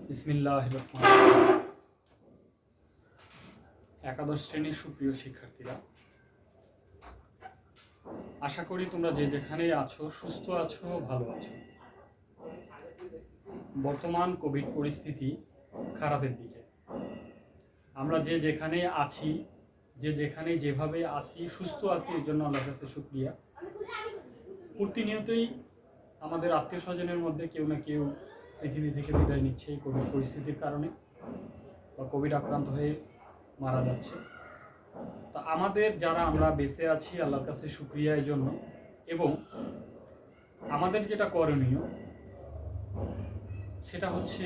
বিসমিল্লাহির রহমানির রহিম। একাদশ শ্রেণীর সুপ্রিয় শিক্ষার্থীরা, আশা করি তোমরা যে যেখানেই আছো সুস্থ আছো, ভালো আছো। বর্তমান কোভিড পরিস্থিতি খারাপের দিকে। আমরা যে যেখানে আছি, যে যেখানে যেভাবে আছি, সুস্থ আছি, এর জন্য আল্লাহর কাছে শুকরিয়া। প্রতিনিয়তই আমাদের আত্মীয় স্বজনের মধ্যে কেউ না কেউ পৃথিবী থেকে বিদায় নিচ্ছে এই কোভিড পরিস্থিতির কারণে, বা কোভিড আক্রান্ত হয়ে মারা যাচ্ছে। তা আমাদের যারা আমরা বেঁচে আছি, আল্লাহর কাছে শুকরিয়া এই জন্য। এবং আমাদের যেটা করণীয় সেটা হচ্ছে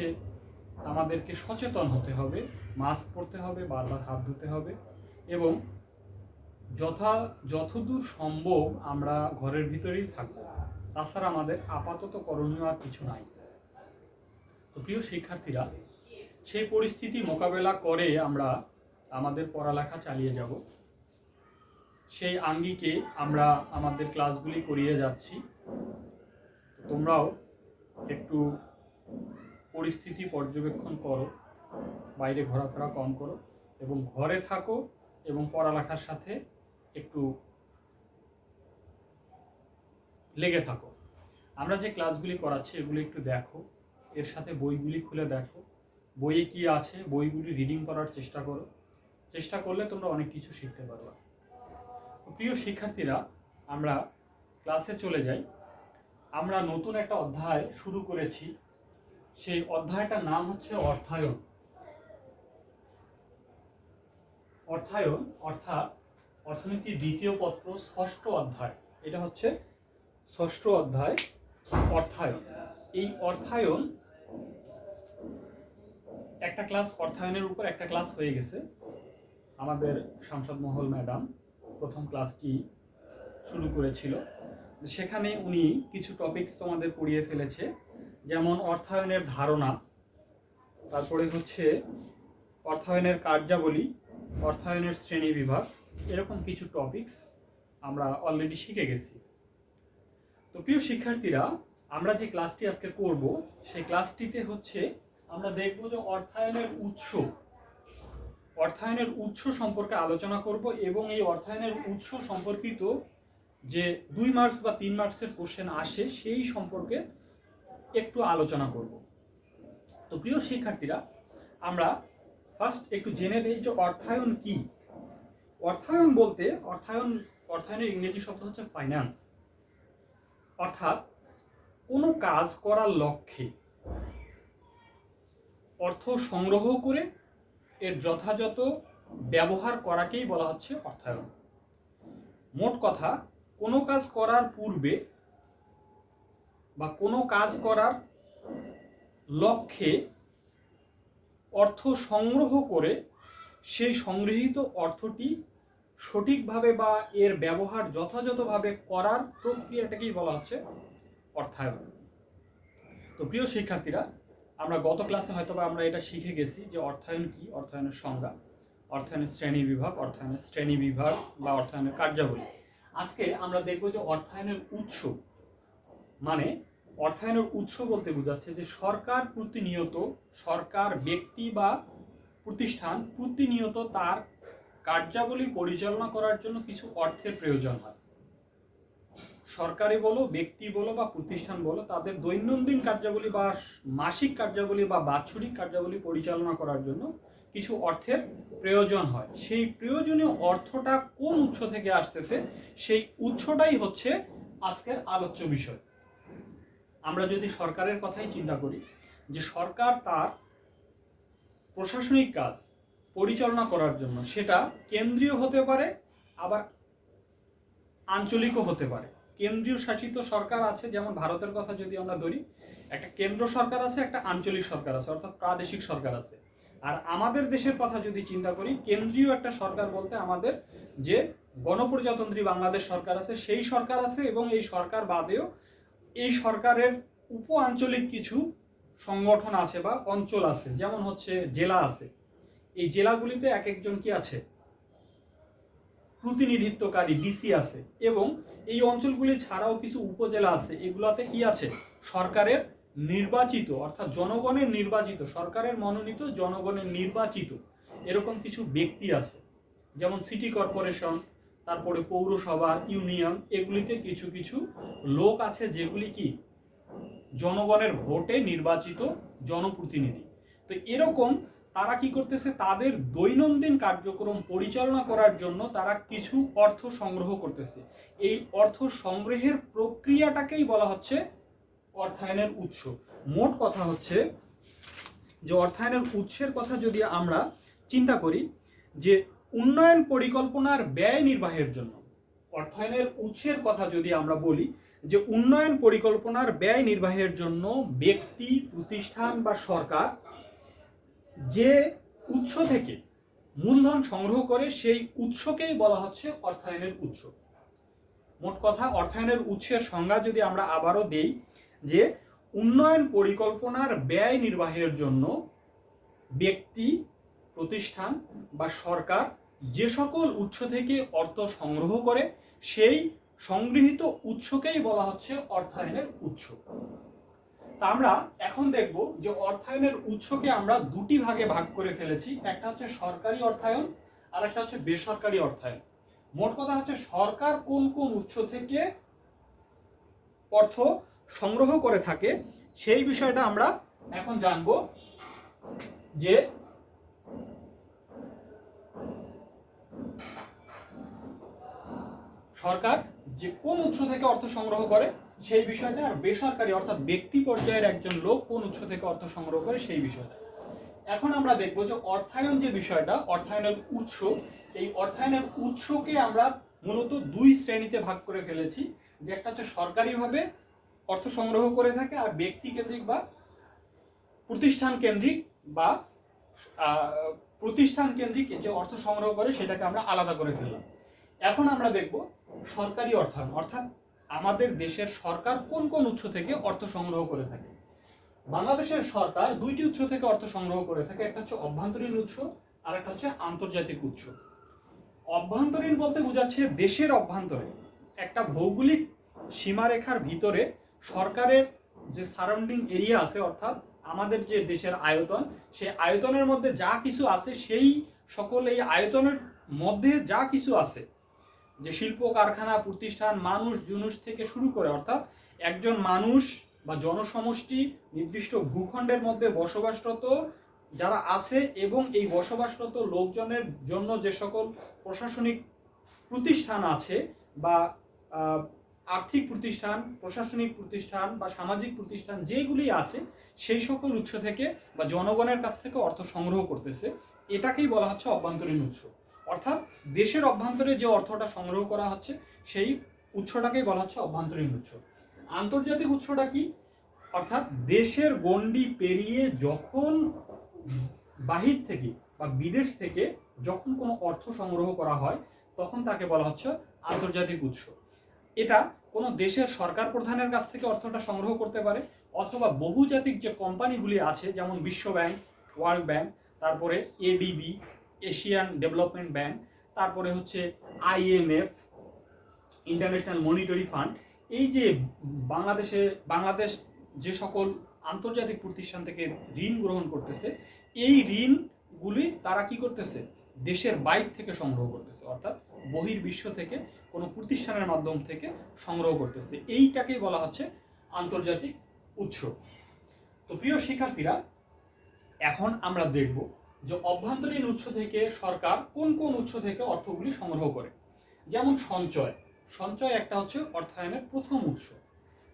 আমাদেরকে সচেতন হতে হবে, মাস্ক পরতে হবে, বারবার হাত ধুতে হবে, এবং যতদূর সম্ভব আমরা ঘরের ভিতরেই থাকবো। তাছাড়া আমাদের আপাতত করণীয় আর কিছু নাই। তো প্রিয় শিক্ষার্থীরা, সেই পরিস্থিতি মোকাবেলা করে আমরা আমাদের পড়ালেখা চালিয়ে যাব। সেই আঙ্গিকে আমরা আমাদের ক্লাসগুলি করিয়ে যাচ্ছি। তোমরাও একটু পরিস্থিতি পর্যবেক্ষণ করো, বাইরে ঘোরাফেরা কম করো এবং ঘরে থাকো এবং পড়ালেখার সাথে একটু লেগে থাকো। আমরা যে ক্লাসগুলি করাচ্ছি এগুলি একটু দেখো, এর সাথে বইগুলি খুলে দেখো, বইয়ে কি আছে বইগুলি রিডিং করার চেষ্টা করো। চেষ্টা করলে তোমরা অনেক কিছু শিখতে পারবে। প্রিয় শিক্ষার্থীরা, আমরা ক্লাসে চলে যাই। আমরা নতুন একটা অধ্যায় শুরু করেছি। সেই অধ্যায়টার নাম হচ্ছে অর্থায়ন। অর্থায়ন অর্থাৎ অর্থনীতির দ্বিতীয় পত্র, ষষ্ঠ অধ্যায়। এটা হচ্ছে ষষ্ঠ অধ্যায়, অর্থায়ন। এই অর্থায়ন একটা ক্লাস, অর্থায়নের উপর একটা ক্লাস হয়ে গেছে। আমাদের শামসাদ মহল ম্যাডাম প্রথম ক্লাসটি শুরু করেছিল। সেখানে উনি কিছু টপিকস তোমাদের পড়িয়ে ফেলেছে, যেমন অর্থায়নের ধারণা, তারপরে হচ্ছে অর্থায়নের কার্যাবলী, অর্থায়নের শ্রেণী বিভাগ, এরকম কিছু টপিকস আমরা অলরেডি শিখে গেছি। তো প্রিয় শিক্ষার্থীরা, আমরা যে ক্লাসটি আজকে করব সেই ক্লাসটিতে হচ্ছে আমরা দেখব যে অর্থায়নের উৎস সম্পর্কে আলোচনা করব, এবং এই অর্থায়নের উৎস সম্পর্কিত যে 2 মার্কস বা 3 মার্কসের কোশ্চেন আসে সেই সম্পর্কে একটু আলোচনা করব। তো প্রিয় শিক্ষার্থীরা, আমরা ফার্স্ট একটু জেনে নেই যে অর্থায়ন কি। অর্থায়ন বলতে অর্থায়নের ইংরেজি শব্দ হচ্ছে ফাইন্যান্স। অর্থাৎ কোনো কাজ করার লক্ষ্যে অর্থ সংগ্রহ করে এর যথাযথ ব্যবহার করাকেই বলা হচ্ছে অর্থায়ন। মোট কথা, কোনো কাজ করার পূর্বে বা কোনো কাজ করার লক্ষ্যে অর্থ সংগ্রহ করে সেই সংগৃহীত অর্থটি সঠিকভাবে বা এর ব্যবহার যথাযথভাবে করার প্রক্রিয়াটাকেই বলা হচ্ছে অর্থায়ন। তো প্রিয় শিক্ষার্থীরা, আমরা গত ক্লাসে হয়তো আমরা এটা শিখে গেছি যে অর্থায়ন কি, অর্থায়নের সংজ্ঞা, অর্থায়নের শ্রেণী বিভাগ বা অর্থায়নের কার্যাবলী। আজকে আমরা দেখব যে অর্থায়নের উৎস। মানে অর্থায়নের উৎস বলতে বোঝাচ্ছে যে সরকার, ব্যক্তি বা প্রতিষ্ঠান প্রতিনিয়ত তার কার্যাবলী পরিচালনা করার জন্য কিছু অর্থের প্রয়োজন হয়। সরকারি বলো, ব্যক্তি বলো বা প্রতিষ্ঠান বলো, তাদের দৈনন্দিন কার্যাবলী বা মাসিক কার্যাবলী বা বাৎসরিক কার্যাবলী পরিচালনা করার জন্য কিছু অর্থের প্রয়োজন হয়। সেই প্রয়োজনীয় অর্থটা কোন উৎস থেকে আসতেছে, সেই উৎসটাই হচ্ছে আজকের আলোচ্য বিষয়। আমরা যদি সরকারের কথাই চিন্তা করি, যে সরকার তার প্রশাসনিক কাজ পরিচালনা করার জন্য, সেটা কেন্দ্রীয় হতে পারে, আবার আঞ্চলিকও হতে পারে। কেন্দ্রীয় শাসিত সরকার আছে, যেমন ভারতের কথা যদি আমরা ধরি, একটা কেন্দ্র সরকার আছে, একটা আঞ্চলিক সরকার আছে, অর্থাৎ প্রাদেশিক সরকার আছে। আর আমাদের দেশের কথা যদি চিন্তা করি, কেন্দ্রীয় একটা সরকার বলতে আমাদের যে গণপ্রজাতন্ত্রী বাংলাদেশ সরকার আছে সেই সরকার আছে, এবং এই সরকার বাদেও এই সরকারের উপ আঞ্চলিক কিছু সংগঠন আছে বা অঞ্চল আছে, যেমন হচ্ছে জেলা আছে। এই জেলাগুলিতে এক একজন কি আছে, প্রতিনিধিত্বকারী ডিসি আছে, এবং এই অঞ্চলগুলি ছাড়াও কিছু উপজেলা আছে, এগুলাতে কি আছে, সরকারের নির্বাচিত, অর্থাৎ জনগণের নির্বাচিত, সরকারের মনোনীত জনগণের নির্বাচিত এরকম কিছু ব্যক্তি আছে, যেমন সিটি কর্পোরেশন, তারপরে পৌরসভা, ইউনিয়ন, এগুলিতে কিছু কিছু লোক আছে যেগুলি কি জনগণের ভোটে নির্বাচিত জনপ্রতিনিধি। তো এরকম তারা কি করতেছে, তাদের দৈনন্দিন কার্যক্রম পরিচালনা করার জন্য তারা কিছু অর্থ সংগ্রহ করতেছে। এই অর্থ সংগ্রহের প্রক্রিয়াটাকেই বলা হচ্ছে অর্থায়নের উৎস। মোট কথা হচ্ছে যে অর্থায়নের উৎসের কথা যদি আমরা চিন্তা করি, যে উন্নয়ন পরিকল্পনার ব্যয় নির্বাহের জন্য, অর্থায়নের উৎসের কথা যদি আমরা বলি, যে উন্নয়ন পরিকল্পনার ব্যয় নির্বাহের জন্য ব্যক্তি, প্রতিষ্ঠান বা সরকার যে উৎস থেকে মূলধন সংগ্রহ করে সেই উৎসকেই বলা হচ্ছে অর্থায়নের উৎস। মোট কথা অর্থায়নের উৎসের সংজ্ঞা যদি আমরা আবারও দেই, যে উন্নয়ন পরিকল্পনার ব্যয় নির্বাহের জন্য ব্যক্তি, প্রতিষ্ঠান বা সরকার যে সকল উৎস থেকে অর্থ সংগ্রহ করে সেই সংগৃহীত উৎসকেই বলা হচ্ছে অর্থায়নের উৎস। তা আমরা এখন দেখব যে অর্থায়নের উৎসকে আমরা দুটি ভাগে ভাগ করে ফেলেছি, একটা হচ্ছে সরকারি অর্থায়ন আর একটা হচ্ছে বেসরকারি অর্থায়ন। মোট কথা হচ্ছে সরকার কোন কোন উৎস থেকে অর্থ সংগ্রহ করে থাকে সেই বিষয়টা আমরা এখন জানব। যে সরকার যে কোন উৎস থেকে অর্থ সংগ্রহ করে সেই বিষয়টা, আর বেসরকারি অর্থাৎ ব্যক্তি পর্যায়ের একজন লোক কোন উৎস থেকে অর্থ সংগ্রহ করে সেই বিষয়টা। এখন আমরা দেখব যে অর্থায়ন যে বিষয়টা, অর্থায়নের উৎস, এই অর্থায়নের উৎসকে আমরা মূলত দুই শ্রেণীতে ভাগ করে ফেলেছি, যে একটা হচ্ছে সরকারিভাবে অর্থ সংগ্রহ করে থাকে, আর ব্যক্তি কেন্দ্রিক বা প্রতিষ্ঠান কেন্দ্রিক বা প্রতিষ্ঠান কেন্দ্রিক যে অর্থ সংগ্রহ করে সেটাকে আমরা আলাদা করে ফেললাম। এখন আমরা দেখব সরকারি অর্থায়ন, অর্থাৎ আমাদের দেশের সরকার কোন কোন উৎস থেকে অর্থ সংগ্রহ করে থাকে। বাংলাদেশের সরকার দুইটি উৎস থেকে অর্থ সংগ্রহ করে থাকে, একটা হচ্ছে অভ্যন্তরীণ উৎস আর একটা হচ্ছে আন্তর্জাতিক উৎস। অভ্যন্তরীণ বলতে বোঝাচ্ছে দেশের অভ্যন্তরে একটা ভৌগোলিক সীমারেখার ভিতরে সরকারের যে সারাউন্ডিং এরিয়া আছে, অর্থাৎ আমাদের যে দেশের আয়তন, সেই আয়তনের মধ্যে যা কিছু আছে সেই সকল এই আয়তনের মধ্যে যা কিছু আছে, যে শিল্প কারখানা, প্রতিষ্ঠান, মানুষ জুনুস থেকে শুরু করে, অর্থাৎ একজন মানুষ বা জনসমষ্টি নির্দিষ্ট ভূখণ্ডের মধ্যে বসবাসরত যারা আছে এবং এই বসবাসরত লোকজনের জন্য যে সকল প্রশাসনিক প্রতিষ্ঠান আছে বা আর্থিক প্রতিষ্ঠান, প্রশাসনিক প্রতিষ্ঠান বা সামাজিক প্রতিষ্ঠান যেগুলি আছে, সেই সকল উৎস থেকে বা জনগণের কাছ থেকে অর্থ সংগ্রহ করতেছে, এটাকেই বলা হচ্ছে অভ্যন্তরীণ উৎস। অর্থাৎ দেশের অভ্যন্তরে যে অর্থটা সংগ্রহ করা হচ্ছে সেই উৎসটাকেই বলা হচ্ছে অভ্যন্তরীণ উৎস। আন্তর্জাতিক উৎসটা কি? অর্থাৎ দেশের গণ্ডি পেরিয়ে যখন বাহির থেকে বা বিদেশ থেকে যখন কোনো অর্থ সংগ্রহ করা হয় তখন তাকে বলা হচ্ছে আন্তর্জাতিক উৎস। এটা কোনো দেশের সরকার প্রধানের কাছ থেকে অর্থটা সংগ্রহ করতে পারে, অথবা বহুজাতিক যে কোম্পানিগুলি আছে যেমন বিশ্ব ব্যাংক, ওয়ার্ল্ড ব্যাংক, তারপরে এডিবি, এশিয়ান ডেভেলপমেন্ট ব্যাংক, তারপরে হচ্ছে আইএমএফ, ইন্টারন্যাশনাল মনিটারি ফান্ড, এই যে বাংলাদেশ যে সকল আন্তর্জাতিক প্রতিষ্ঠান থেকে ঋণ গ্রহণ করতেছে, এই ঋণগুলি তারা কি করতেছে, দেশের বাইরে থেকে সংগ্রহ করতেছে, অর্থাৎ বহির্বিশ্ব থেকে কোনো প্রতিষ্ঠানের মাধ্যম থেকে সংগ্রহ করতেছে। এইটাকেই বলা হচ্ছে আন্তর্জাতিক উৎস। তো প্রিয় শিক্ষার্থীরা, এখন আমরা দেখব যে অভ্যন্তরীণ উৎস থেকে সরকার কোন কোন উৎস থেকে অর্থগুলি সংগ্রহ করে। যেমন সঞ্চয়, সঞ্চয় একটা হচ্ছে অর্থায়নের প্রথম উৎস।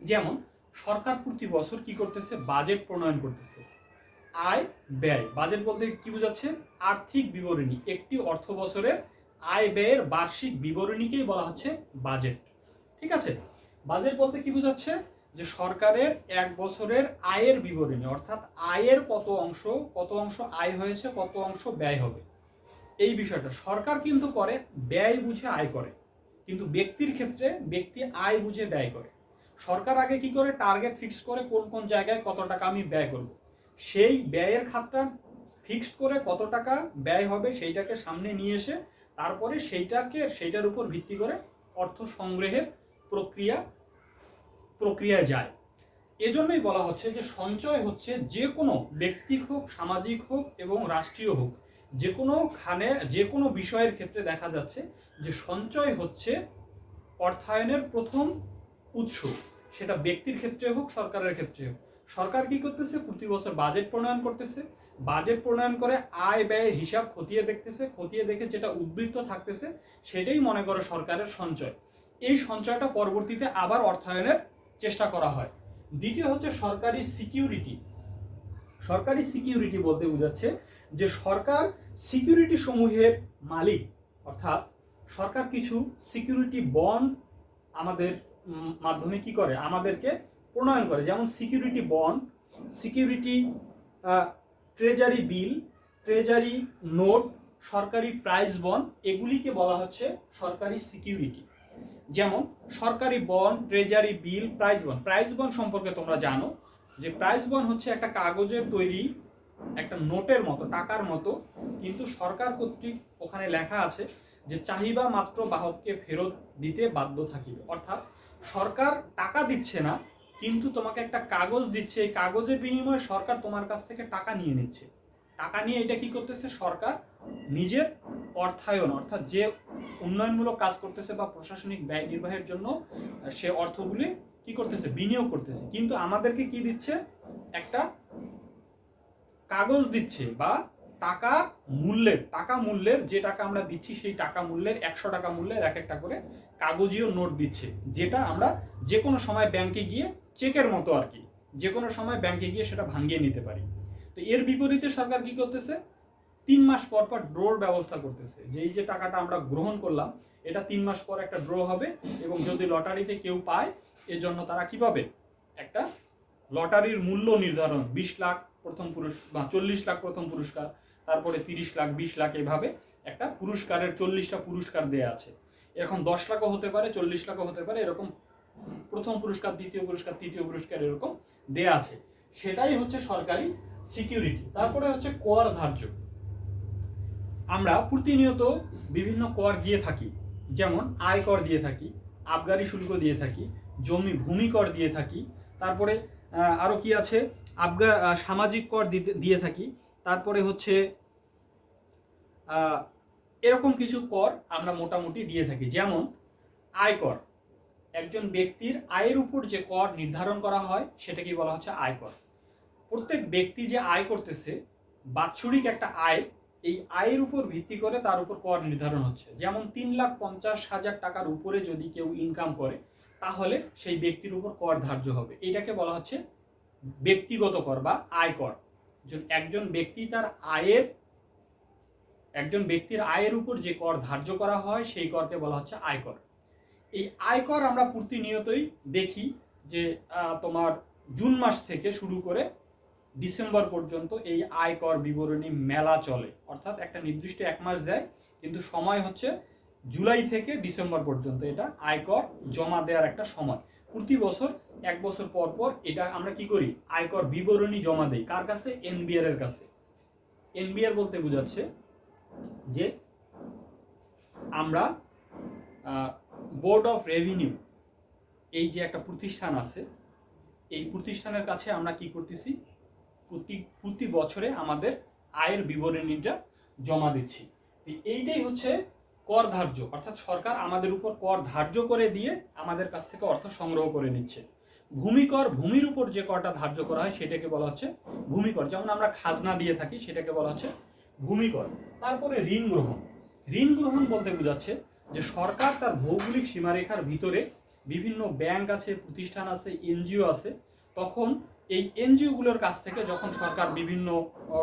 যেমন সরকার প্রতি বছর কি করতেছে, বাজেট প্রণয়ন করতেছে। আয় ব্যয়, বাজেট বলতে কি বোঝাচ্ছে, আর্থিক বিবরণী, একটি অর্থ বছরের আয় ব্যয়ের বার্ষিক বিবরণীকেই বলা হচ্ছে বাজেট। ঠিক আছে, বাজেট বলতে কি বোঝাচ্ছে, যে সরকারের এক বছরের আয়ের বিবরণী, অর্থাৎ আয়ের কত অংশ আয় হয়েছে, কত অংশ ব্যয় হবে, এই বিষয়টা সরকার কিন্তু করে, ব্যয় বুঝে আয় করে। কিন্তু ব্যক্তির ক্ষেত্রে ব্যক্তি আয় বুঝে ব্যয় করে। সরকার আগে কি করে, টার্গেট ফিক্স করে কোন কোন জায়গায় কত টাকা আমি ব্যয় করব, সেই ব্যয়ের খাতটা ফিক্সড করে কত টাকা ব্যয় হবে সেইটাকে সামনে নিয়ে এসে তারপরে সেইটার উপর ভিত্তি করে অর্থ সংগ্রহের প্রক্রিয়ায় যায়। এজন্যই বলা হচ্ছে যে সঞ্চয় হচ্ছে যে কোনো ব্যক্তিক হোক, সামাজিক হোক এবং রাষ্ট্রীয় হোক, যে কোনো বিষয়ের ক্ষেত্রে দেখা যাচ্ছে যে সঞ্চয় হচ্ছে অর্থায়নের প্রথম উৎস। সেটা ব্যক্তির ক্ষেত্রে হোক, সরকারের ক্ষেত্রে হোক। সরকার কি করতেছে? প্রতি বছর বাজেট প্রণয়ন করতেছে, বাজেট প্রণয়ন করে আয় ব্যয়ের হিসাব খতিয়ে দেখতেছে, খতিয়ে দেখে যেটা উদ্বৃত্ত থাকতেছে সেটাই মনে করো সরকারের সঞ্চয়। এই সঞ্চয়টা পরবর্তীতে আবার অর্থায়নের চেষ্টা করা হয়। দ্বিতীয় হচ্ছে সরকারি সিকিউরিটি। সরকারি সিকিউরিটি বলতে বোঝাচ্ছে যে সরকার সিকিউরিটি সমূহের মালিক, অর্থাৎ সরকার কিছু সিকিউরিটি বন্ড আমাদের মাধ্যমে কি করে? আমাদেরকে প্রণয়ন করে। যেমন security bond, security treasury bill, treasury note, সরকারি প্রাইজ বন্ড, এগুলিকে বলা হচ্ছে সরকারি সিকিউরিটি। যেমন সরকারি bond, treasury bill, prize bond. Prize bond সম্পর্কে তোমরা জানো যে প্রাইজ বন্ড হচ্ছে একটা কাগজের তৈরি একটা নোটের মতো, টাকার মতো, কিন্তু সরকার কর্তৃক ওখানে লেখা আছে যে চাহিদা মাত্র বাহককে ফেরত দিতে বাধ্য থাকিবে। অর্থাৎ সরকার টাকা দিচ্ছে না, কিন্তু তোমাকে একটা কাগজ দিচ্ছে, এই কাগজের বিনিময়ে সরকার তোমার কাছ থেকে টাকা নিয়ে নিচ্ছে। টাকা নিয়ে এটা কি করতেছে? সরকার নিজের অর্থায়ন, অর্থাৎ যে উন্নয়নমূলক কাজ করতেছে বা প্রশাসনিক ব্যয় নির্বাহের জন্য সে অর্থগুলি কি করতেছে? বিনিয়োগ করতেছে। কিন্তু আমাদেরকে কি দিচ্ছে? একটা কাগজ দিচ্ছে, বা টাকা মূল্যের যে টাকা আমরা দিচ্ছি সেই টাকা মূল্যের 100 টাকা মূল্যের এক একটা করে কাগজীয় নোট দিচ্ছে, যেটা আমরা যে কোনো সময় ব্যাংকে গিয়ে চেকের মতো আর কি, যে কোনো সময় ব্যাংকে গিয়ে সেটা ভাঙিয়ে নিতে পারি। তো এর বিপরীতে সরকার কি করতেছে? 3 মাস পর পর ড্রোর ব্যবস্থা করতেছে, যে এই যে টাকাটা আমরা গ্রহণ করলাম এটা 3 মাস পর একটা ড্র হবে, এবং যদি লটারিতে কেউ পায় এর জন্য তারা কি পাবে? একটা লটারির মূল্য নির্ধারণ, 20 লাখ প্রথম পুরস্কার বা 40 লাখ প্রথম পুরস্কার, তারপরে 30 লাখ, 20 লাখ, এভাবে একটা পুরস্কারের 40টা পুরস্কার দেয়া আছে। এরকম 10 লাখও হতে পারে, 40 লাখও হতে পারে, এরকম প্রথম পুরস্কার, দ্বিতীয় পুরস্কার, তৃতীয় পুরস্কার এরকম দেয়া আছে। সেটাই হচ্ছে সরকারি সিকিউরিটি। তারপরে হচ্ছে কর ধার্য। আমরা প্রতিনিয়ত বিভিন্ন কর দিয়ে থাকি, যেমন আয় কর দিয়ে থাকি, আবগারি শুল্ক দিয়ে থাকি, ভূমি কর দিয়ে থাকি, তারপরে আরো কি আছে? সামাজিক কর দিয়ে থাকি, তারপরে হচ্ছে এরকম কিছু কর আমরা মোটামুটি দিয়ে থাকি। যেমন আয়কর, একজন ব্যক্তির আয়ের উপর যে কর নির্ধারণ করা হয় সেটাকে বলা হচ্ছে আয়কর। প্রত্যেক ব্যক্তি যে আয় করতেছে, বাৎসরিক একটা আয়, এই আয়ের উপর ভিত্তি করে তার উপর কর নির্ধারণ হচ্ছে। যেমন 3,50,000 টাকার উপরে যদি কেউ ইনকাম করে তাহলে সেই ব্যক্তির উপর কর ধার্য হবে। এটাকে বলা হচ্ছে ব্যক্তিগত কর বা আয়কর। একজন ব্যক্তির আয়ের উপর যে কর ধার্য করা হয় সেই করকে বলা হচ্ছে আয়কর। এই আয়কর আমরা প্রতিনিয়তই দেখি যে তোমার জুন মাস থেকে শুরু করে ডিসেম্বর পর্যন্ত এই আয়কর বিবরণী মেলা চলে। অর্থাৎ একটা নির্দিষ্ট 1 মাস দেয়, কিন্তু সময় হচ্ছে জুলাই থেকে ডিসেম্বর পর্যন্ত। এটা আয়কর জমা দেওয়ার একটা সময়। প্রতি বছর 1 বছর পর পর এটা আমরা কি করি? আয়কর বিবরণী জমা দেই। কার কাছে? এনবিআর এর কাছে। এনবিআর বলতে বোঝাচ্ছে যে আমরা বোর্ড অফ রেভিনিউ, এই যে একটা প্রতিষ্ঠান আছে, এই প্রতিষ্ঠানের কাছে আমরা কি করতেছি? প্রতি বছরে আমাদের আয়ের বিবরণীটা জমা দিচ্ছি। এইটাই হচ্ছে কর ধার্য, অর্থাৎ সরকার আমাদের উপর কর ধার্য করে দিয়ে আমাদের কাছ থেকে অর্থ সংগ্রহ করে নিচ্ছে। ভূমিকর, ভূমির উপর যে করটা ধার্য করা হয় সেটাকে বলা হচ্ছে ভূমিকর। যেমন আমরা খাজনা দিয়ে থাকি, সেটাকে বলা হচ্ছে ভূমিকর। তারপরে ঋণ গ্রহণ। ঋণ গ্রহণ বলতে বোঝাচ্ছে যে সরকার তার ভৌগোলিক সীমারেখার ভিতরে বিভিন্ন ব্যাংক আছে, প্রতিষ্ঠান আছে, এনজিও আছে, তখন এই এনজিওগুলোর কাছ থেকে যখন সরকার বিভিন্ন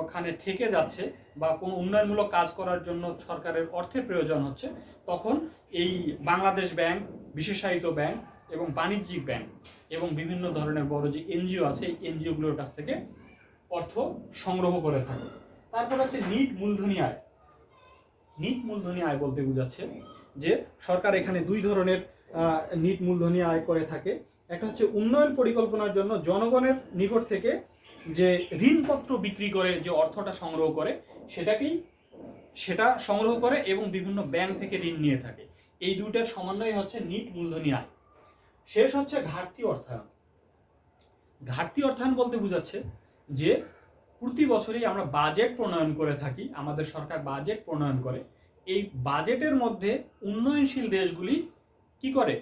ওখানে ঠেকে যাচ্ছে বা কোনো উন্নয়নমূলক কাজ করার জন্য সরকারের অর্থের প্রয়োজন হচ্ছে, তখন এই বাংলাদেশ ব্যাংক, বিশেষায়িত ব্যাংক এবং বাণিজ্যিক ব্যাংক এবং বিভিন্ন ধরনের বড় যে এনজিও আছে, এই এনজিওগুলোর কাছ থেকে অর্থ সংগ্রহ করে থাকে। তারপর হচ্ছে নিট মূলধনী আয়। নিট মূলধনী আয় বলতে বোঝাচ্ছে যে সরকার এখানে 2 ধরনের নিট মূলধনী আয় করে থাকে। একটা হচ্ছে উন্নয়ন পরিকল্পনার জন্য জনগণের নিকট থেকে যে ঋণপত্র বিক্রি করে যে অর্থটা সংগ্রহ করে, সেটা সংগ্রহ করে এবং বিভিন্ন ব্যাংক থেকে ঋণ নিয়ে থাকে। এই দুইটার সমন্বয় হচ্ছে নিট মূলধনী আয়। শেষ হচ্ছে ঘাটতি অর্থায়ন। ঘাটতি অর্থায়ন বলতে বোঝাচ্ছে যে প্রতি বছরই আমরা বাজেট প্রণয়ন করে থাকি, আমাদের সরকার বাজেট প্রণয়ন করে, এই বাজেটের মধ্যে উন্নয়নশীল দেশগুলি কি করে,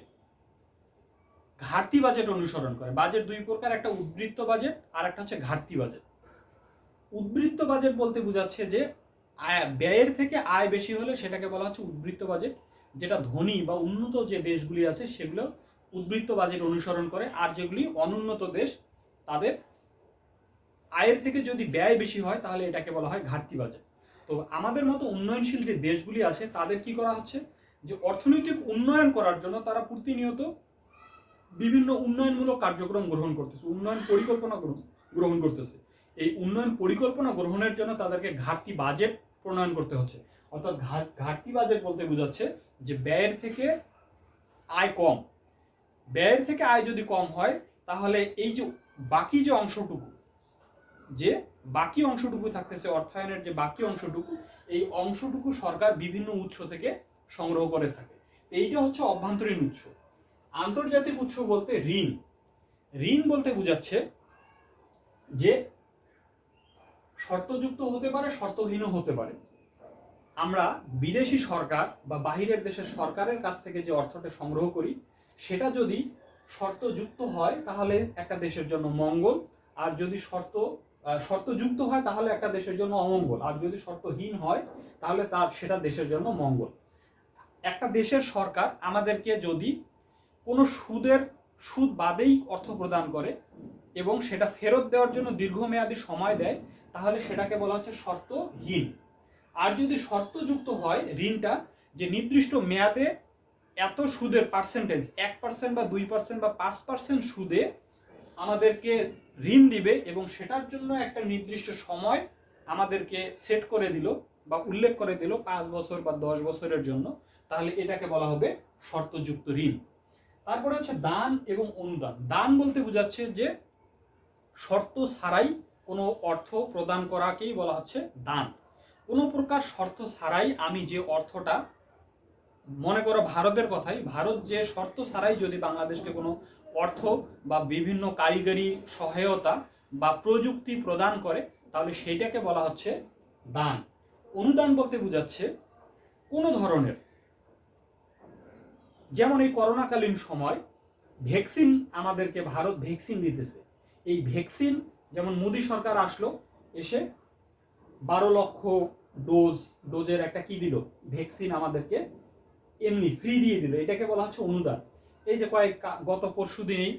ঘাটতি বাজেট অনুসরণ করে। বাজেট দুই প্রকার, একটা উদ্বৃত্ত বাজেট আর একটা হচ্ছে ঘাটতি বাজেট। উদ্বৃত্ত বাজেট বলতে বোঝাচ্ছে যে ব্যয়ের থেকে আয় বেশি হলে সেটাকে বলা হচ্ছে উদ্বৃত্ত বাজেট, যেটা ধনী বা উন্নত যে দেশগুলি আছে সেগুলো উদ্বৃত্ত বাজেট অনুসরণ করে, আর যেগুলি অনুন্নত দেশ তাদের আয়ের থেকে যদি ব্যয় বেশি হয় তাহলে এটাকে বলা হয় ঘাটতি বাজেট। তো আমাদের মতো উন্নয়নশীল যে দেশগুলি আছে তাদের কি করা হচ্ছে, যে অর্থনৈতিক উন্নয়ন করার জন্য তারা প্রতিনিয়ত বিভিন্ন উন্নয়নমূলক কার্যক্রম গ্রহণ করতেছে, উন্নয়ন পরিকল্পনা গ্রহণ করতেছে। এই উন্নয়ন পরিকল্পনা গ্রহণের জন্য তাদেরকে ঘাটতি বাজেট প্রণয়ন করতে হচ্ছে। অর্থাৎ ঘাটতি বাজেট বলতে বোঝাচ্ছে যে ব্যয়ের থেকে আয় কম, ব্যয়ের থেকে আয় যদি কম হয় তাহলে এই যে বাকি যে অংশটুকু, যে বাকি অংশটুকু থাকতেছে অর্থায়নের যে বাকি অংশটুকু, এই অংশটুকু সরকার বিভিন্ন উৎস থেকে সংগ্রহ করে থাকে। এইটা হচ্ছে অভ্যন্তরীণ উৎস। আন্তর্জাতিক উৎস বলতে ঋণ। ঋণ বলতে বোঝাচ্ছে যে শর্তযুক্ত হতে পারে, শর্তহীনও হতে পারে। আমরা বিদেশি সরকার বা বাহিরের দেশের সরকারের কাছ থেকে যে অর্থটা সংগ্রহ করি সেটা যদি শর্তযুক্ত হয় তাহলে একটা দেশের জন্য মঙ্গল, আর যদি শর্তযুক্ত হয় তাহলে একটা দেশের জন্য অমঙ্গল, আর যদি শর্তহীন হয় তাহলে সেটা দেশের জন্য মঙ্গল। একটা দেশের সরকার আমাদেরকে যদি কোনো সুদ বাদেই অর্থ প্রদান করে এবং সেটা ফেরত দেওয়ার জন্য দীর্ঘমেয়াদী সময় দেয় তাহলে সেটাকে বলা হচ্ছে শর্তহীন। আর যদি শর্তযুক্ত হয় ঋণটা, যে নির্দিষ্ট মেয়াদে এত সুদের পার্সেন্টেজ 1% বা 2% বা 5% সুদে আমাদেরকে ঋণ দিবে এবং সেটার জন্য একটা নির্দিষ্ট সময় আমাদেরকে সেট করে দিল বা উল্লেখ করে দিল 5 বছর বা 10 বছরের জন্য, তাহলে এটাকে বলা হবে শর্তযুক্ত ঋণ। তারপরে হচ্ছে দান এবং অনুদান। দান বলতে বোঝাচ্ছে যে শর্ত ছাড়াই কোনো অর্থ প্রদান করাকেই বলা হচ্ছে দান। কোনো প্রকার শর্ত ছাড়াই আমি যে অর্থটা, মনে করো ভারতের কথাই, ভারত যে শর্ত ছাড়াই যদি বাংলাদেশকে কোনো অর্থ বা বিভিন্ন কারিগরি সহায়তা বা প্রযুক্তি প্রদান করে তাহলে সেইটাকে বলা হচ্ছে দান। অনুদান বলতে বোঝাচ্ছে কোনো ধরনের, যেমন এই করোনাকালীন সময় ভ্যাকসিন আমাদেরকে ভারত ভ্যাকসিন দিতেছে, এই ভ্যাকসিন যেমন মোদী সরকার আসলো এসে 12 লক্ষ ডোজের একটা কি দিল, ভ্যাকসিন আমাদেরকে এমনি ফ্রি দিয়ে দিল, এটাকে বলা হচ্ছে অনুদান। এই যে গত পরশু দিনেই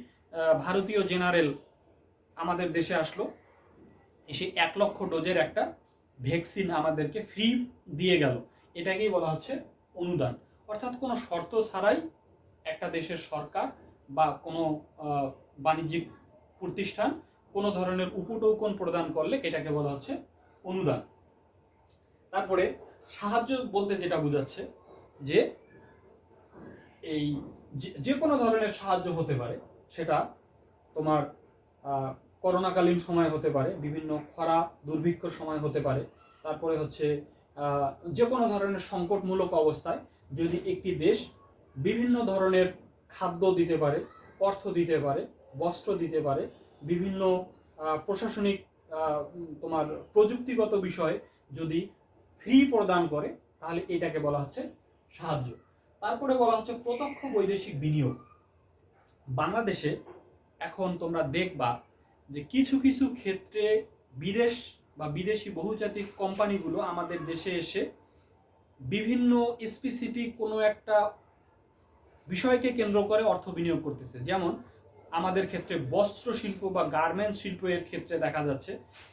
ভারতীয় জেনারেল আমাদের দেশে আসলো, এসে 1 লক্ষ ডোজের একটা ভ্যাকসিন আমাদেরকে ফ্রি দিয়ে গেল, এটাকেই বলা হচ্ছে অনুদান। অর্থাৎ কোনো শর্ত ছাড়াই একটা দেশের সরকার বা কোনো বাণিজ্যিক প্রতিষ্ঠান কোনো ধরনের উপটোকন প্রদান করলে এটাকে বলা হচ্ছে অনুদান। তারপরে সাহায্য বলতে যেটা বোঝাচ্ছে যে এই যে কোনো ধরনের সাহায্য হতে পারে, সেটা তোমার করোনাকালীন সময় হতে পারে, বিভিন্ন খরা দুর্ভিক্ষর সময় হতে পারে, তারপরে হচ্ছে যে কোনো ধরনের সংকটমূলক অবস্থায় যদি একটি দেশ বিভিন্ন ধরনের খাদ্য দিতে পারে, অর্থ দিতে পারে, বস্ত্র দিতে পারে, বিভিন্ন প্রশাসনিক তোমার প্রযুক্তিগত বিষয়ে যদি ফ্রি প্রদান করে তাহলে এটাকে বলা হচ্ছে সাহায্য। তারপরে বলা হচ্ছে প্রত্যক্ষ বৈদেশিক বিনিয়োগ। বাংলাদেশে এখন তোমরা দেখবা যে কিছু কিছু ক্ষেত্রে বিদেশ বা বিদেশি বহুজাতিক কোম্পানিগুলো আমাদের দেশে এসে বিভিন্ন স্পেসিফিক কোনো একটা বিষয়কে কেন্দ্র করে অর্থ বিনিয়োগ করতেছে। যেমন আমাদের ক্ষেত্রে বস্ত্র শিল্প বা গার্মেন্টস শিল্প এর ক্ষেত্রে দেখা যাচ্ছে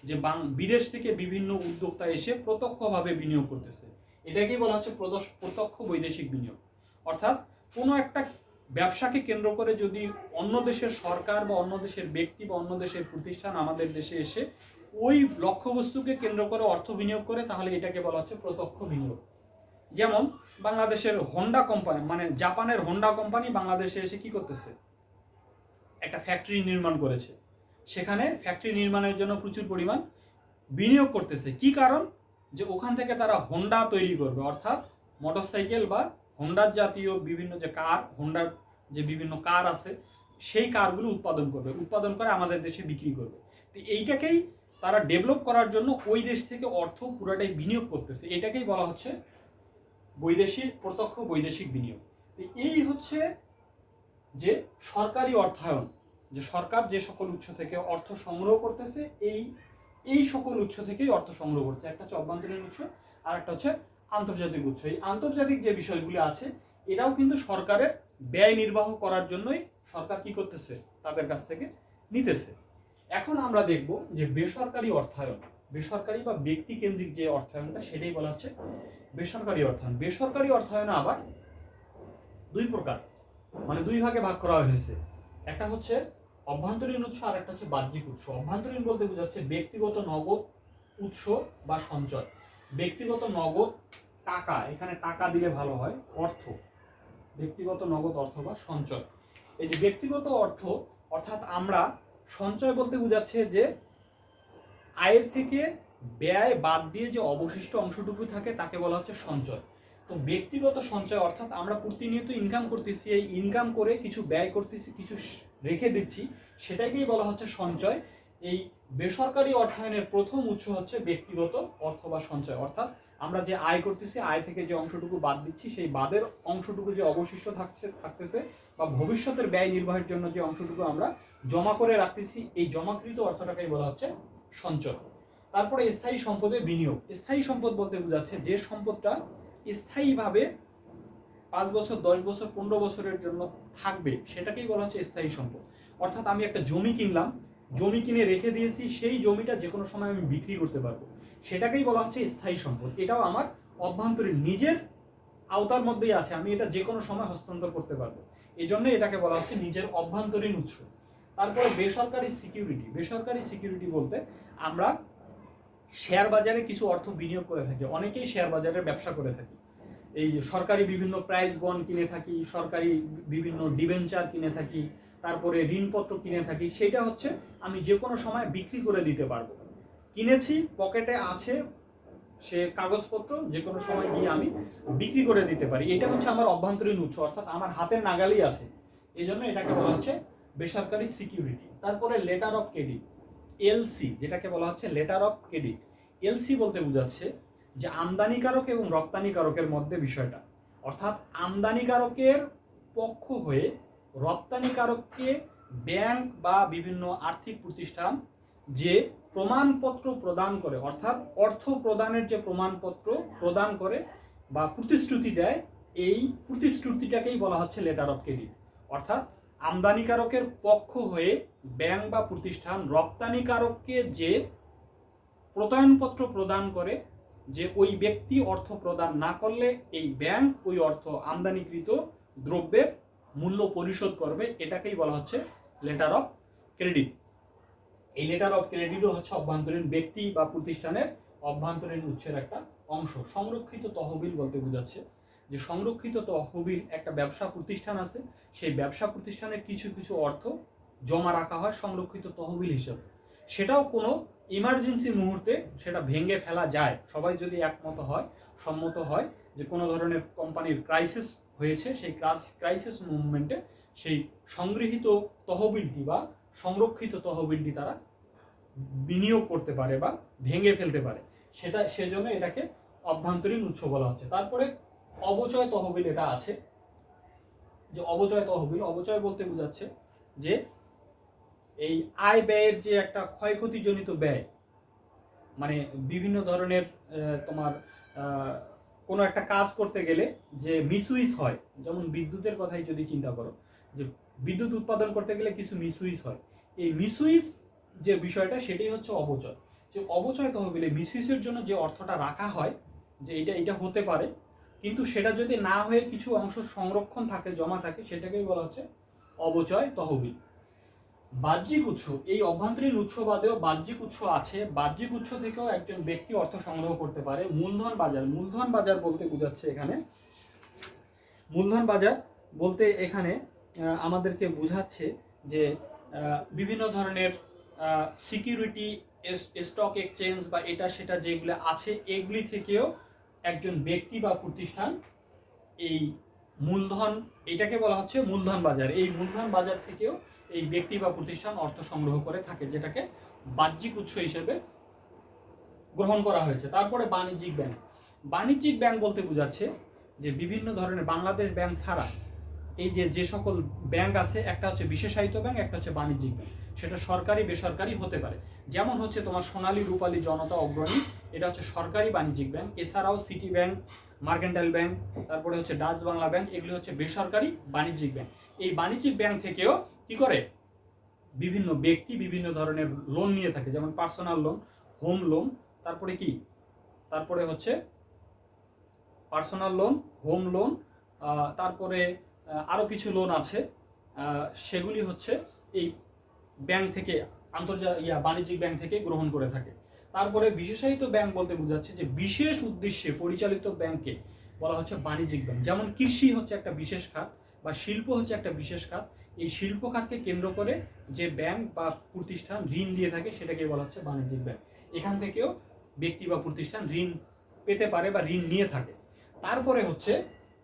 যে বিদেশ থেকে বিভিন্ন উদ্যোক্তা এসে প্রত্যক্ষভাবে বিনিয়োগ করতেছে, এটাকেই বলা হচ্ছে প্রত্যক্ষ বৈদেশিক বিনিয়োগ। অর্থাৎ কোনো একটা ব্যবসাকে কেন্দ্র করে যদি অন্য দেশের সরকার বা অন্য দেশের ব্যক্তি বা অন্য দেশের প্রতিষ্ঠান আমাদের দেশে এসে ওই লক্ষ্যবস্তুকে কেন্দ্র করে অর্থ বিনিয়োগ করে তাহলে এটাকে বলা হচ্ছে প্রত্যক্ষ বিনিয়োগ। যেমন বাংলাদেশের হোন্ডা কোম্পানি, মানে জাপানের হোন্ডা কোম্পানি বাংলাদেশে এসে কি করতেছে, একটা ফ্যাক্টরি নির্মাণ করেছে, সেখানে ফ্যাক্টরি নির্মাণের জন্য প্রচুর পরিমাণ বিনিয়োগ করতেছে। কি কারণ, যে ওখান থেকে তারা হোন্ডা তৈরি করবে, অর্থাৎ মোটরসাইকেল বা হোন্ডার জাতীয় বিভিন্ন যে কার, হোন্ডার যে বিভিন্ন কার আছে সেই কারগুলো উৎপাদন করে আমাদের দেশে বিক্রি করবে। তো এইটাকেই তারা ডেভেলপ করার জন্য ওই দেশ থেকে অর্থ পুরোটাই বিনিয়োগ করতেছে, এটাকেই বলা হচ্ছে প্রত্যক্ষ বৈদেশিক বিনিয়োগ। এই হচ্ছে যে সরকারি অর্থায়ন, যে সরকার যে সকল উৎস থেকে অর্থ সংগ্রহ করতেছে, এই সকল উৎস থেকেই অর্থ সংগ্রহ করছে। একটা হচ্ছে অভ্যন্তরীণ উৎস, আর একটা হচ্ছে আন্তর্জাতিক উৎস। এই আন্তর্জাতিক যে বিষয়গুলি আছে এটাও কিন্তু সরকারের ব্যয় নির্বাহ করার জন্যই সরকার কি করতেছে, তাদের কাছ থেকে নিতেছে। এখন আমরা দেখব যে বেসরকারি অর্থায়ন, বেসরকারি বা ব্যক্তি কেন্দ্রিক যে অর্থায়নটা, সেটাই বলা হচ্ছে বেসরকারি অর্থায়ন। বেসরকারি অর্থায়ন আবার দুই প্রকার, মানে দুই ভাগে ভাগ করা হয়েছে। একটা হচ্ছে অভ্যন্তরীণ উৎস, আর একটা হচ্ছে বাহ্যিক উৎস। অভ্যন্তরীণ বলতে বোঝাচ্ছে ব্যক্তিগত নগদ উৎস বা সঞ্চয়। ব্যক্তিগত নগদ টাকা, এখানে টাকা দিলে ভালো হয়, অর্থ, ব্যক্তিগত নগদ অর্থ বা সঞ্চয়। এই যে ব্যক্তিগত অর্থ, অর্থাৎ আমরা সঞ্চয় বলতে বোঝাচ্ছে যে আয়ের থেকে ব্যয় বাদ দিয়ে যে অবশিষ্ট অংশটুকু থাকে তাকে বলা হচ্ছে সঞ্চয়। তো ব্যক্তিগত সঞ্চয় অর্থাৎ আমরা প্রতিনিয়ত ইনকাম করতেছি, এই ইনকাম করে কিছু ব্যয় করতেছি, কিছু রেখে দিচ্ছি, সেটাকেই বলা হচ্ছে সঞ্চয়। এই বেসরকারি অর্থায়নের প্রথম উৎস হচ্ছে ব্যক্তিগত অর্থ বা সঞ্চয়, অর্থাৎ আমরা যে আয় করতেছি, আয় থেকে যে অংশটুকু বাদ দিচ্ছি, সেই বাদের অংশটুকু যে অবশিষ্ট থাকতেছে বা ভবিষ্যতের ব্যয় নির্বাহের জন্য যে অংশটুকু আমরা জমা করে রাখতেছি, এই জমাকৃত অর্থটাকেই বলা হচ্ছে সঞ্চয়। তারপরে স্থায়ী সম্পদে বিনিয়োগ। স্থায়ী সম্পদ বলতে বোঝাচ্ছে যে সম্পদটা স্থায়ীভাবে 5 বছর, 10 বছর, 15 বছরের জন্য থাকবে, সেটাকেই বলা হচ্ছে স্থায়ী সম্পদ। অর্থাৎ আমি একটা জমি কিনলাম, জমি কিনে রেখে দিয়েছি, সেই জমিটা যে কোনো সময় আমি বিক্রি করতে পারবো, সেটাকেই বলা হচ্ছে স্থায়ী সম্পদ। এটাও আমার অভ্যন্তরীণ নিজের আওতার মধ্যেই আছে, আমি এটা যে কোনো সময় হস্তান্তর করতে পারবো, এই জন্য এটাকে বলা হচ্ছে নিজের অভ্যন্তরীণ উৎস। তারপরে বেসরকারি সিকিউরিটি। বেসরকারি সিকিউরিটি বলতে আমরা শেয়ার বাজারে কিছু অর্থ বিনিয়োগ করে থাকি, অনেকেই শেয়ার বাজারে ব্যবসা করে থাকি। এই সরকারি বিভিন্ন প্রাইজ বন্ড কিনে থাকি, সরকারি বিভিন্ন ডিবেঞ্চার কিনে থাকি, তারপরে ঋণপত্র কিনে থাকি, সেটা হচ্ছে আমি যে কোনো সময় বিক্রি করে দিতে পারবো। কিনেছি, পকেটে আছে সে কাগজপত্র, যে কোনো সময় গিয়ে আমি বিক্রি করে দিতে পারি, এটা হচ্ছে আমার অভ্যন্তরীণ উৎস, অর্থাৎ আমার হাতের নাগালই আছে, এই জন্য এটাকে বলা হচ্ছে বেসরকারি সিকিউরিটি। তারপরে লেটার অফ ক্রেডিট, এলসি, যেটাকে বলা হচ্ছে লেটার অফ ক্রেডিট। এলসি বলতে বোঝাচ্ছে যে আমদানিকারক এবং রপ্তানিকারকের মধ্যে বিষয়টা, অর্থাৎ আমদানিকারকের পক্ষ হয়ে রপ্তানিকারককে ব্যাংক বা বিভিন্ন আর্থিক প্রতিষ্ঠান যে প্রমাণপত্র প্রদান করে, অর্থাৎ অর্থ প্রদানের যে প্রমাণপত্র প্রদান করে বা প্রতিশ্রুতি দেয়, এই প্রতিশ্রুতিটাকেই বলা হচ্ছে লেটার অফ ক্রেডিট। অর্থাৎ আমদানিকারকের পক্ষ হয়ে ব্যাংক বা প্রতিষ্ঠান রপ্তানিকারককে যে প্রত্যয়নপত্র প্রদান করে যে ওই ব্যক্তি অর্থ প্রদান না করলে এই ব্যাংক ওই অর্থ আমদানিকৃত দ্রব্যের মূল্য পরিশোধ করবে, এটাকেই বলা হচ্ছে লেটার অফ ক্রেডিট। এই লেটার অফ ক্রেডিটও হচ্ছে অভ্যন্তরীণ ব্যক্তি বা প্রতিষ্ঠানের অভ্যন্তরীণ উৎসের একটা অংশ। সংরক্ষিত তহবিল বলতে বোঝাচ্ছে যে সংরক্ষিত তহবিল, একটা ব্যবসা প্রতিষ্ঠান আছে, সেই ব্যবসা প্রতিষ্ঠানের কিছু কিছু অর্থ জমা রাখা হয় সংরক্ষিত তহবিল হিসেবে, সেটাও কোনো ইমার্জেন্সি মুহূর্তে সেটা ভেঙে ফেলা যায়, সবাই যদি সম্মত হয় যে কোনো ধরনের কোম্পানির ক্রাইসিস হয়েছে, সেই ক্রাইসিস মুভমেন্টে সেই সংগৃহীত তহবিলটি বা সংরক্ষিত তহবিলটি তারা বিনিয়োগ করতে পারে বা ভেঙে ফেলতে পারে, সেজন্য এটাকে অভ্যন্তরীণ উৎস বলা হচ্ছে। তারপরে অবচয় তহবিল এটা আছে, যে অবচয় তহবিল, অবচয় বলতে বোঝাচ্ছে যে এই আয় ব্যয়ের যে একটা ক্ষয়ক্ষতিজনিত ব্যয়, মানে বিভিন্ন ধরনের তোমার কোনো একটা কাজ করতে গেলে যে মিসইউজ হয়, যেমন বিদ্যুতের কথাই যদি চিন্তা করো, যে বিদ্যুৎ উৎপাদন করতে গেলে কিছু মিসইউজ হয়, এই মিসইউজ যে বিষয়টা সেটাই হচ্ছে অবচয়। যে অবচয় তহবিলে মিসইউজের জন্য যে অর্থটা রাখা হয়, যে এটা হতে পারে, কিন্তু সেটা যদি না হয়ে কিছু অংশ সংরক্ষণ থাকে, জমা থাকে, সেটাকেই বলা হচ্ছে অবচয় তহবিল। বাহ্যিক উৎস, এই অভ্যন্তরীণ উৎস বাদেও বাহ্যিক উৎস আছে। বাহ্যিক উৎস থেকেও একজন ব্যক্তি অর্থ সংগ্রহ করতে পারে। মূলধন বাজার, মূলধন বাজার বলতে বোঝাচ্ছে এখানে, মূলধন বাজার বলতে এখানে আমাদেরকে বোঝাচ্ছে যে বিভিন্ন ধরনের সিকিউরিটি, স্টক এক্সচেঞ্জ বা এটা সেটা যেগুলো আছে, এগুলি থেকেও একজন ব্যক্তি বা প্রতিষ্ঠান এই মূলধন, এটাকে বলা হচ্ছে মূলধন বাজার। এই মূলধন বাজার থেকেও এই ব্যক্তি বা প্রতিষ্ঠান অর্থ সংগ্রহ করে থাকে, যেটাকে বাহ্যিক উৎস হিসেবে গ্রহণ করা হয়েছে। তারপরে বাণিজ্যিক ব্যাংক। বাণিজ্যিক ব্যাংক বলতে বোঝাচ্ছে যে বিভিন্ন ধরনের বাংলাদেশ ব্যাংক ছাড়া এই যে সকল ব্যাংক আছে, একটা হচ্ছে বিশেষায়িত ব্যাংক, একটা হচ্ছে বাণিজ্যিক ব্যাংক। সেটা সরকারি বেসরকারি হতে পারে। যেমন হচ্ছে তোমার সোনালী রূপালী জনতা অগ্রণী, এটা হচ্ছে সরকারি বাণিজ্যিক ব্যাংক। এছাড়াও সিটি ব্যাংক, মার্কেন্টাইল ব্যাংক, তারপরে হচ্ছে ডাচ বাংলা ব্যাংক, এগুলি হচ্ছে বেসরকারি বাণিজ্যিক ব্যাংক। এই বাণিজ্যিক ব্যাংক থেকেও কি করে বিভিন্ন ব্যক্তি বিভিন্ন ধরনের লোন নিয়ে থাকে, যেমন পার্সোনাল লোন, হোম লোন, তারপরে কি, তারপরে হচ্ছে পার্সোনাল লোন, হোম লোন, তারপরে আরও কিছু লোন আছে, সেগুলি হচ্ছে এই ব্যাংক থেকে, আন্তর্জাতিক বাণিজ্যিক ব্যাংক থেকে গ্রহণ করে থাকে। তারপরে বিশেষায়িত ব্যাংক বলতে বোঝাচ্ছে যে বিশেষ উদ্দেশ্যে পরিচালিত ব্যাংককে বলা হচ্ছে বাণিজ্যিক ব্যাংক। যেমন কৃষি হচ্ছে একটা বিশেষ খাত, বা শিল্প হচ্ছে একটা বিশেষ খাত। এই শিল্প খাতকে কেন্দ্র করে যে ব্যাংক বা প্রতিষ্ঠান ঋণ দিয়ে থাকে, সেটাকে বলা হচ্ছে বাণিজ্যিক ব্যাংক। এখান থেকেও ব্যক্তি বা প্রতিষ্ঠান ঋণ পেতে পারে বা ঋণ নিয়ে থাকে। তারপরে হচ্ছে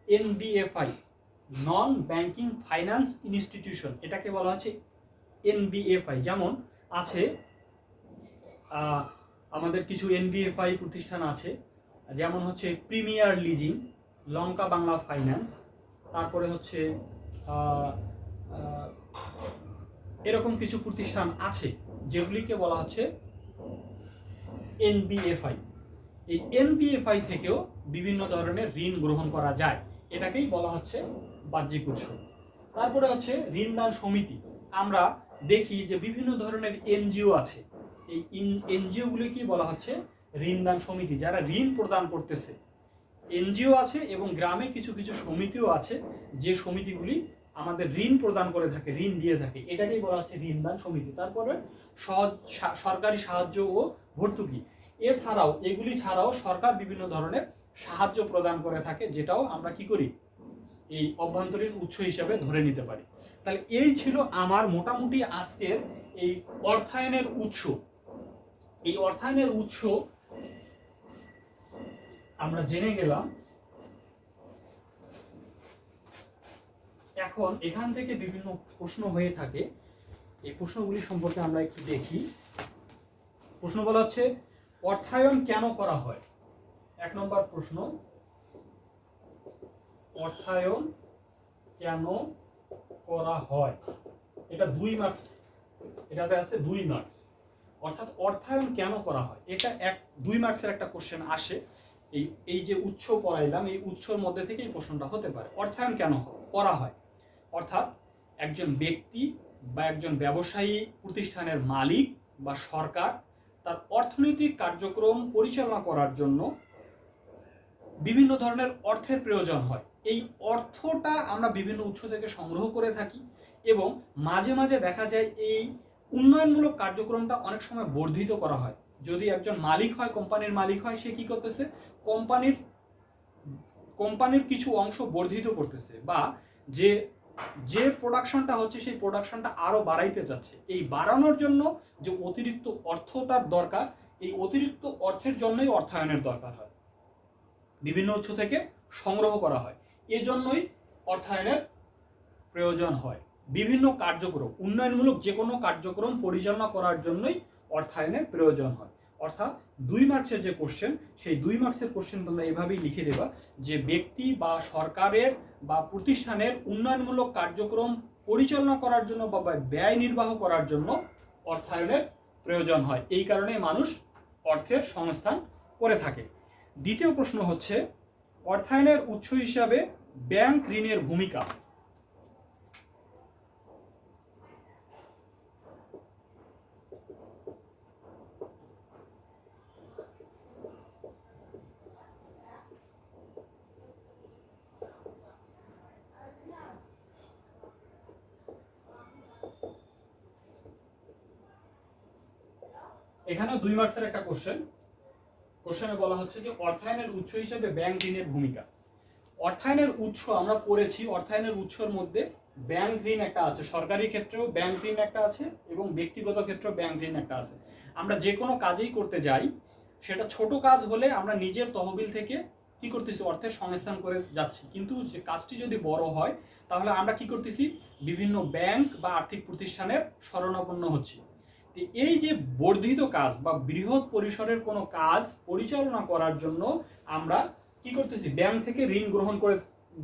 NBFI, non banking finance institution, এটাকে বলা হচ্ছে এনবিএফআই। যেমন আছে আমাদের কিছু এনবিএফআই প্রতিষ্ঠান আছে, যেমন হচ্ছে প্রিমিয়ার লিজিং, লঙ্কা বাংলা ফাইন্যান্স, তারপরে হচ্ছে এরকম কিছু প্রতিষ্ঠান আছে যেগুলিকে বলা হচ্ছে এনবিএফআই। এই এনবিএফআই থেকেও বিভিন্ন ধরনের ঋণ গ্রহণ করা যায়, এটাকেই বলা হচ্ছে বাহ্যিক উৎস। তারপরে হচ্ছে ঋণদান সমিতি। আমরা দেখি যে বিভিন্ন ধরনের এনজিও আছে, এই এনজিওগুলিকে বলা হচ্ছে ঋণদান সমিতি, যারা ঋণ প্রদান করতেছে। এনজিও আছে এবং গ্রামে কিছু কিছু সমিতিও আছে, যে সমিতিগুলি আমাদের ঋণ প্রদান করে থাকে, ঋণ দিয়ে থাকে, এটাকেই বলা হচ্ছে ঋণদান সমিতি। তারপরে সরকারি সাহায্য ও ভর্তুকি। এছাড়াও এগুলি ছাড়াও সরকার বিভিন্ন ধরনের সাহায্য প্রদান করে থাকে, যেটাও আমরা কি করি, এই অভ্যন্তরীণ উৎস হিসাবে ধরে নিতে পারি। তাহলে এই ছিল আমার মোটামুটি আজকের এই অর্থায়নের উৎস। এই অর্থায়নের উৎস আমরা জেনে গেলাম। এখন এখান থেকে বিভিন্ন প্রশ্ন হয়ে থাকে, এই প্রশ্নগুলি সম্পর্কে আমরা একটু দেখি। প্রশ্ন বলা হচ্ছে অর্থায়ন কেন করা হয়। 1 নম্বর প্রশ্ন, অর্থায়ন কেন করা হয়। এটা 2 মার্কস, এটাতে আছে 2 মার্কস। অর্থাৎ অর্থায়ন কেন করা হয়, এটা 2 মার্কসের একটা কোশ্চেন আসে। এই যে উৎস পড়াইলাম, এই উৎসর মধ্যে থেকে এই প্রশ্নটা হতে পারে, অর্থায়ন কেন করা হয়। অর্থাৎ একজন ব্যক্তি বা একজন ব্যবসায়ী প্রতিষ্ঠানের মালিক বা সরকার তার অর্থনৈতিক কার্যক্রম পরিচালনা করার জন্য বিভিন্ন ধরনের অর্থের প্রয়োজন হয়। এই অর্থটা আমরা বিভিন্ন উৎস থেকে সংগ্রহ করে থাকি, এবং মাঝে মাঝে দেখা যায় এই উন্নয়নমূলক কার্যক্রমটা অনেক সময় বর্ধিত করা হয়। যদি একজন মালিক হয়, কোম্পানির মালিক হয়, সে কি করতেছে, কোম্পানির কিছু অংশ বর্ধিত করতেছে, বা যে প্রোডাকশনটা হচ্ছে সেই প্রোডাকশনটা আরো বাড়াইতে যাচ্ছে। এই বাড়ানোর জন্য যে অতিরিক্ত অর্থটার দরকার, এই অতিরিক্ত অর্থের জন্যই অর্থায়নের দরকার হয়, বিভিন্ন উৎস থেকে সংগ্রহ করা হয়। এজন্যই অর্থায়নের প্রয়োজন হয়। বিভিন্ন কার্যক্রম, উন্নয়নমূলক যে কোনো কার্যক্রম পরিচালনা করার জন্যই অর্থায়নের প্রয়োজন হয়। অর্থাৎ 2 মার্কসের যে কোশ্চেন, সেই 2 মার্কসের কোশ্চেন তোমরা এভাবেই লিখে দেবা যে ব্যক্তি বা সরকারের বা প্রতিষ্ঠানের উন্নয়নমূলক কার্যক্রম পরিচালনা করার জন্য বা ব্যয় নির্বাহ করার জন্য অর্থায়নের প্রয়োজন হয়, এই কারণে মানুষ অর্থের সংস্থান করে থাকে। দ্বিতীয় প্রশ্ন হচ্ছে অর্থায়নের উৎস হিসাবে ব্যাংক ঋণের ভূমিকা। এখানে 2 মার্কসের একটা কোশ্চেনে বলা হচ্ছে যে অর্থায়নের উৎস হিসেবে ব্যাংক ঋণের ভূমিকা। অর্থায়নের উৎস আমরা পড়েছি, অর্থায়নের উৎসর মধ্যে ব্যাংক ঋণ একটা আছে, সরকারি ক্ষেত্রেও ব্যাংক ঋণ একটা আছে, এবং ব্যক্তিগত ক্ষেত্রেও ব্যাংক ঋণ একটা আছে। আমরা যে কোনো কাজেই করতে যাই, সেটা ছোট কাজ হলে আমরা নিজের তহবিল থেকে কি করতেছি, অর্থের সংস্থান করে যাচ্ছি। কিন্তু যে কাজটি যদি বড় হয় তাহলে আমরা কি করতেছি, বিভিন্ন ব্যাংক বা আর্থিক প্রতিষ্ঠানের শরণাপন্ন হচ্ছি। তো এই যে বর্ধিত কাজ বা বৃহৎ পরিসরের কোনো কাজ পরিচালনা করার জন্য আমরা কি করতেছি, ব্যাংক থেকে ঋণ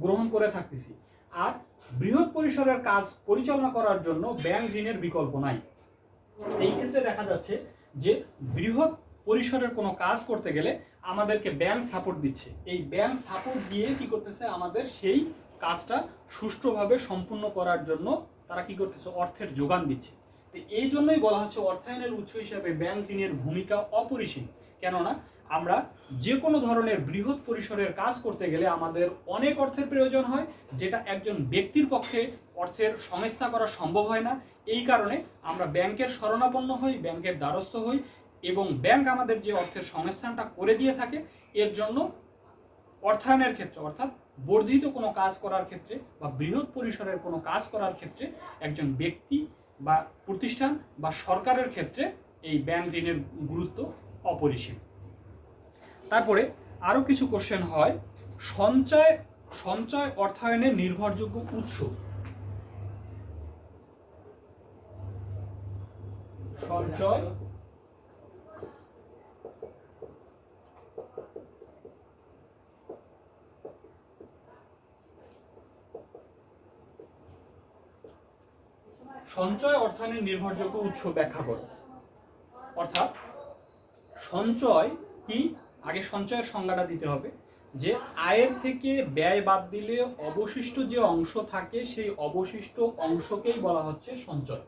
গ্রহণ করে থাকতেছি। আর বৃহৎ পরিসরের কাজ পরিচালনা করার জন্য ব্যাংক ঋণের বিকল্প নাই। এই ক্ষেত্রে দেখা যাচ্ছে যে বৃহৎ পরিসরের কোনো কাজ করতে গেলে আমাদেরকে ব্যাংক সাপোর্ট দিচ্ছে। এই ব্যাংক সাপোর্ট দিয়ে কি করতেছে, আমাদের সেই কাজটা সুষ্ঠুভাবে সম্পূর্ণ করার জন্য তারা কি করতেছে, অর্থের যোগান দিচ্ছে। তো এই জন্যই বলা হচ্ছে অর্থায়নের উৎস হিসেবে ব্যাংক ঋণের ভূমিকা অপরিসীম। কেননা আমরা যে কোনো ধরনের বৃহৎ পরিসরের কাজ করতে গেলে আমাদের অনেক অর্থের প্রয়োজন হয়, যেটা একজন ব্যক্তির পক্ষে অর্থের সংস্থা করা সম্ভব হয় না। এই কারণে আমরা ব্যাংকের শরণাপন্ন হই, ব্যাংকের দ্বারস্থ হই, এবং ব্যাংক আমাদের যে অর্থের সংস্থানটা করে দিয়ে থাকে। এর জন্য অর্থায়নের ক্ষেত্রে, অর্থাৎ বর্ধিত কোনো কাজ করার ক্ষেত্রে বা বৃহৎ পরিসরের কোনো কাজ করার ক্ষেত্রে একজন ব্যক্তি বা প্রতিষ্ঠান বা সরকারের ক্ষেত্রে এই ব্যাংক ঋণের গুরুত্ব অপরিসীম। তারপরে আরো কিছু কোশ্চেন হয়, সঞ্চয় অর্থায়নের নির্ভরযোগ্য উৎস। সঞ্চয় অর্থায়নের নির্ভরযোগ্য উৎস ব্যাখ্যা করো। অর্থাৎ সঞ্চয় কি, আগে সঞ্চয়ের সংজ্ঞাটা দিতে হবে, যে আয়ের থেকে ব্যয় বাদ দিলে অবশিষ্ট যে অংশ থাকে সেই অবশিষ্ট অংশকেই বলা হচ্ছে সঞ্চয়।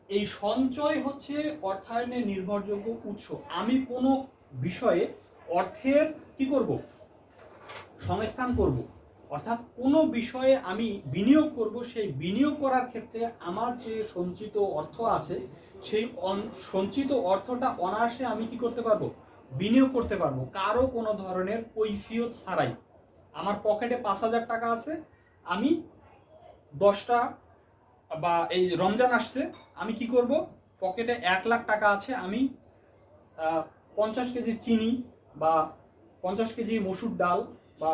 এই সঞ্চয় হচ্ছে অর্থায়নের নির্ভরযোগ্য উৎস। আমি কোনো বিষয়ে অর্থের কি করব, সংস্থান করব, অর্থাৎ কোনো বিষয়ে আমি বিনিয়োগ করব। সেই বিনিয়োগ করার ক্ষেত্রে আমার যে সঞ্চিত অর্থ আছে সেই সঞ্চিত অর্থটা অনায়াসে আমি কি করতে পারবো, বিনিয়োগ করতে পারবো, কারো কোনো ধরনের কৈফিয়ত ছাড়াই। আমার পকেটে 5,000 টাকা আছে, আমি 10টা বা এই রমজান আসছে, আমি কি করব, পকেটে 1,00,000 টাকা আছে, আমি 50 কেজি চিনি বা 50 কেজি মসুর ডাল বা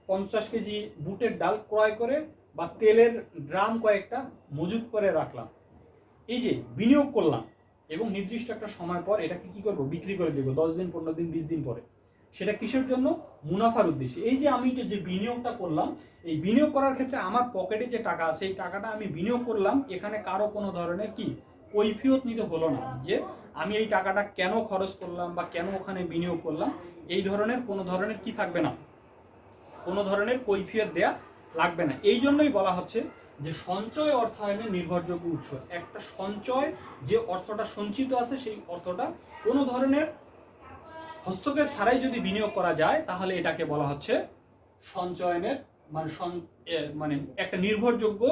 50 কেজি বুটের ডাল ক্রয় করে বা তেলের ড্রাম কয়েকটা মজুত করে রাখলাম। এই যে বিনিয়োগ করলাম, এবং নির্দিষ্ট একটা সময় পর এটাকে কি করব, বিক্রি করে দেবো 10 দিন, 15 দিন, 20 দিন পরে। সেটা কিসের জন্য, মুনাফার উদ্দেশ্যে। এই যে আমি যে বিনিয়োগটা করলাম, এই বিনিয়োগ করার ক্ষেত্রে আমার পকেটে যে টাকা আছে এই টাকাটা আমি বিনিয়োগ করলাম, এখানে কারো কোনো ধরনের কি কৈফিয়ত নিতে হলো না, যে আমি এই টাকাটা কেন খরচ করলাম বা কেন ওখানে বিনিয়োগ করলাম। এই ধরনের কোনো ধরনের কি থাকবে না, কোনো ধরনের কৈফিয়ত দেয়া লাগবে না। এই জন্যই বলা হচ্ছে যে সঞ্চয় অর্থায়নের নির্ভরযোগ্য উৎস। একটা সঞ্চয়, যে অর্থটা সঞ্চিত আছে সেই অর্থটা কোনো ধরনের হস্তক্ষেপ ছাড়াই যদি বিনিয়োগ করা যায় তাহলে এটাকে বলা হচ্ছে সঞ্চয়নের মানে একটা নির্ভরযোগ্য